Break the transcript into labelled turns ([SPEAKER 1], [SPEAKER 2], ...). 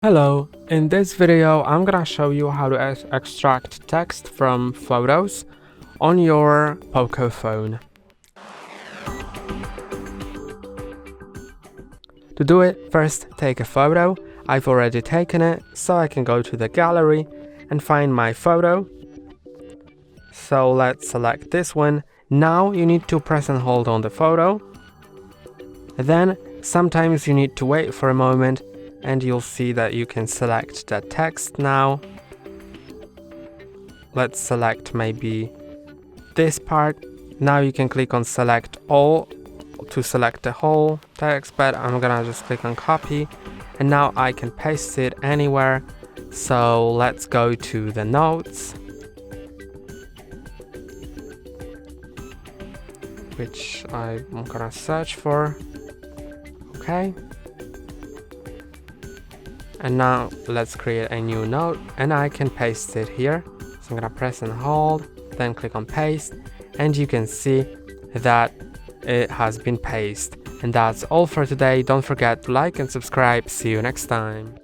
[SPEAKER 1] Hello, in this video I'm gonna show you how to extract text from photos on your Poco phone. To do it, first take a photo. I've already taken it, so I can go to the gallery and find my photo. So let's select this one. Now you need to press and hold on the photo. Then sometimes you need to wait for a moment and you'll see that you can select the text now. Let's select maybe this part. Now you can click on select all to select the whole text, but I'm gonna just click on copy and now I can paste it anywhere. So let's go to the notes, which I'm gonna search for. Okay. And now let's create a new note and I can paste it here. So I'm gonna press and hold, then click on paste, and you can see that it has been pasted. And that's all for today. Don't forget to like and subscribe. See you next time.